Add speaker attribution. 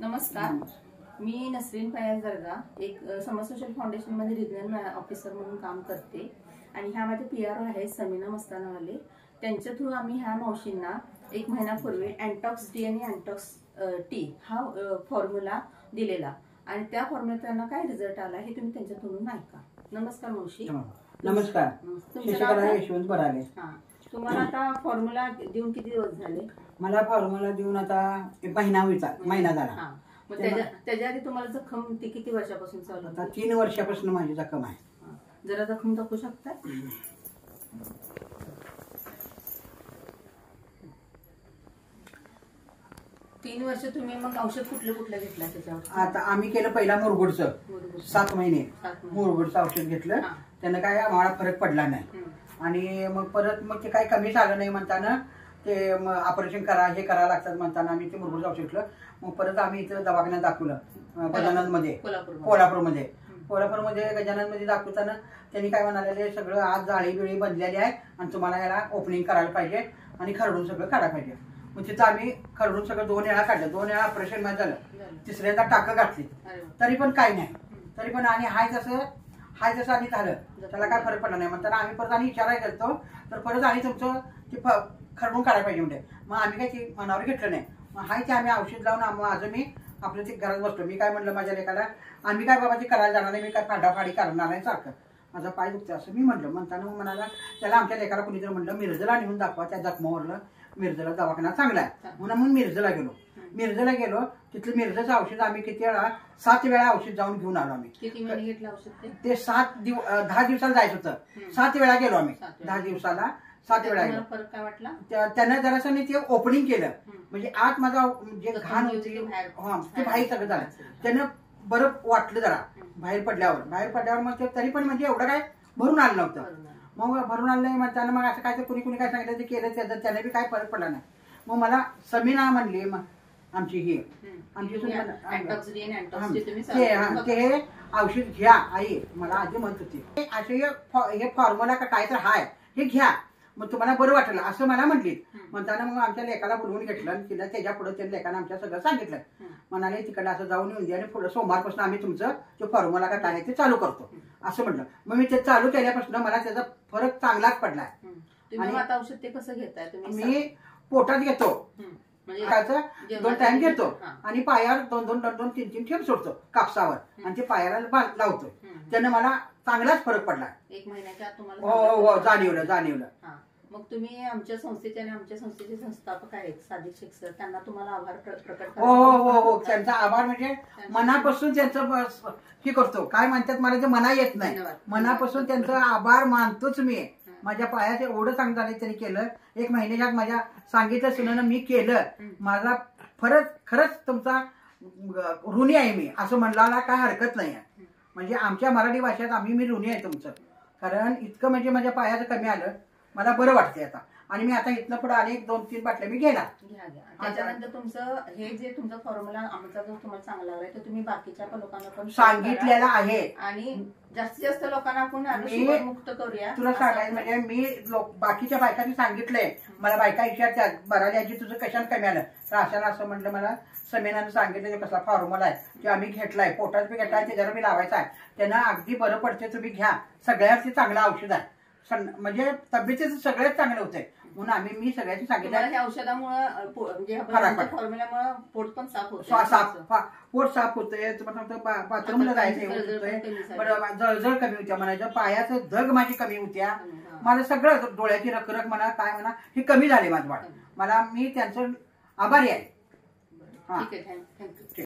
Speaker 1: नमस्कार, मी नसरीन फयाज दर्गा एक समाज सोशल फाउंडेशन मध्ये रिजनल ऑफिसर म्हणून काम करते आणि ह्या माझे पीआर आहे समीना मस्तानावाले. त्यांच्या थ्रू आम्ही ह्या मावशींना एक महिन्यापूर्वी अँटॉक्स डी आणि अँटॉक्स टी हा फॉर्म्युला दिलेला आणि त्या फॉर्म्युला त्यांना काय रिझल्ट आला हे तुम्ही त्यांच्या थ्रू ऐका. नमस्कार मावशी.
Speaker 2: नमस्कार. यशवंत बराले.
Speaker 1: हा, तुम्हाला आता फॉर्म्युला देऊन किती दिवस झाले?
Speaker 2: मला फॉर्म्युला देऊन आता महिना झाला.
Speaker 1: मग त्याच्या आधी तुम्हाला जखम ती किती वर्षापासून चालू?
Speaker 2: आता 3 वर्षापासून माझी जखम आहे.
Speaker 1: जरा जखम दाखवू शकता? 3 वर्ष तुम्ही मग औषध कुठलं घेतलं त्याच्यावर?
Speaker 2: आता आम्ही केलं पहिला मुरगुडचं 7 महिने मुरगुडचं औषध घेतलं. त्यानं काय आम्हाला फरक पडला नाही आणि मग परत ते काही कमी झालं नाही म्हणताना ते ऑपरेशन करा हे करायला लागतात म्हणताना आम्ही ते मुरगुडचं औषध घेतलं. मग परत आम्ही इथं दवाखान्यात दाखवलं गजाननमध्ये, कोल्हापूरमध्ये गजाननमध्ये दाखवताना त्यांनी काय म्हणाले, सगळं आज जाळी बिळी बनलेली आहे आणि तुम्हाला याला ओपनिंग करायला पाहिजे आणि खरडून सगळं काढायला पाहिजे. मग तिथं आम्ही खरडून सगळं 2 वेळा काढलं, 2 वेळा ऑपरेशन मध्ये झालं. तिसऱ्यांदा टाकं घातली तरी पण काही नाही, तरी पण आणि हाय तसं आणि झालं, त्याला काय फरक पडला नाही. म्हणताना आम्ही परत आणि विचारायला गेलो तर परत आणि तुमचं ते खरडून काढायला पाहिजे म्हणजे. मग आम्ही काही ते मनावर घेतलं नाही. मग हाय ते आम्ही औषध लावून माझं मी आपलं ते घरात बसलो. मी काय म्हणलं माझ्या लेकाला, आम्ही काय बाबा ते करायला जाणार नाही, मी काय फाडाफाडी करणार नाही, सारखं माझा पाय दुखते असं मी म्हणलं. म्हणताना मग म्हणाला त्याला आमच्या लेकाला कुणीतरी म्हणलं मिरजला नेऊन दाखवा, त्या जखमावरलं मिरजला दवाखाना चांगला आहे म्हणून मग मिरजला गेलो. तिथलं मिरजचं औषध आम्ही किती वेळा 7 वेळा औषध जाऊन घेऊन आलो आम्ही.
Speaker 1: किती महिने घेतलं औषध?
Speaker 2: ते 10 दिवसाला जायचं होतं. 7 वेळा गेलो आम्ही 10 दिवसाला 7 वेळा गेलो.
Speaker 1: फरक काय वाटला?
Speaker 2: त्यानं जरासं नाही ते ओपनिंग केलं म्हणजे आत माझा जे घाण होती ते बाहेर सगळं झालं. त्यानं बरं वाटलं जरा बाहेर पडल्यावर मग ते तरी पण म्हणजे एवढं काय भरून आलं नव्हतं. मग भरून आलं नाही म्हणताना मग असं काय कुणी काय सांगितलं ते केलं, त्याने बी काय फरक पडला नाही. मग मला समीना म्हणली आमची ते औषध घ्या आई, मला आधी म्हणत होती असे हे फॉर्म्युला का काय तर हाय हे घ्या मग तुम्हाला बरं वाटलं असं मला म्हटली. म्हणताना मग आमच्या लेकाला बोलवून घेतलं आणि तिला त्याच्या पुढे त्या लेकानं आमच्या सगळं सांगितलं. म्हणाले तिकडे असं जाऊन येऊन द्या आणि पुढे सोमवारपासून आम्ही तुमचं ते फॉर्म्युला का काय ते चालू करतो असं म्हटलं. मग मी ते चालू केल्यापासून मला त्याचा फरक चांगलाच पडलाय.
Speaker 1: आणि आता औषध ते कसं घेताय तुम्ही?
Speaker 2: मी पोटात घेतो, 2 टाइम घेतो आणि पायावर 2-3 थेंब सोडतो कापसावर आणि ते पायाला लावतो. त्यानं मला चांगलाच फरक पडला.
Speaker 1: 1 महिन्याच्या आत तुम्हाला?
Speaker 2: हो, जाणवलं.
Speaker 1: मग तुम्ही आमच्या संस्थेचे आणि आमच्या संस्थेचे संस्थापक आहेत सादिक शेख सर, त्यांना तुम्हाला आभार प्रकट करा.
Speaker 2: हो, त्यांचा आभार म्हणजे मनापासून त्यांचं हे करतो. काय म्हणतात मला ते मना येत नाही, मनापासून त्यांचा आभार मानतोच मी. माझ्या पायात एवढं चांगलं झालं त्यांनी केलं. 1 महिन्याच्यात माझ्या सांगितलं सुनानं मी केलं. माझा खरंच तुमचा ऋणी आहे मी असं म्हणला काय हरकत नाही आहे. म्हणजे आमच्या मराठी भाषेत मी ऋणी आहे तुमचं, कारण इतकं म्हणजे माझ्या पायाचं कमी आलं, मला बरं वाटतंय आता. आणि मी आता इथनं पुढे अनेक 2-3 बाटल्या मी घेणार.
Speaker 1: त्याच्यानंतर तुमचं हे जे तुमचा फॉर्म्युला आमचा जो तुम्हाला चांगला लागलाय तो तुम्ही बाकीच्या लोकांना पण
Speaker 2: सांगितलेला आहे
Speaker 1: आणि जास्तीत जास्त लोकांना आपण मुक्त करूया.
Speaker 2: तुला सांगायचं म्हणजे मी बाकीच्या बायकांनी सांगितलंय, मला बायका विचारतात बराली आजी तुझं कशाने कमी आलं तर अशाला असं म्हटलं. मला समीनानं सांगितलं कसला फॉर्म्युला आहे ते आम्ही घेतलाय, पोटात बी घेतलाय, त्याच्यावर मी लावायचा आहे, त्यांना अगदी बरं पडते, तुम्ही घ्या. सगळ्यात चांगलं औषध आहे म्हणजे तब्येतीचं सगळ्यात चांगलं होतंय म्हणून मी सगळ्यांनी सांगितलं.
Speaker 1: औषधामुळे फॉर्म्युल्यामुळे पोट पण साफ होतं,
Speaker 2: पोट साफ होतंय, बाथरूमला जायचं जळजळ कमी होत्या म्हणायचं, पायाचं धग माझी कमी होत्या, मला सगळं डोळ्याची रखरख म्हणा काय म्हणा हे कमी झाले माझं बाळ. मी त्यांचं आभारी आहे.
Speaker 1: ठीक आहे, थँक्यू.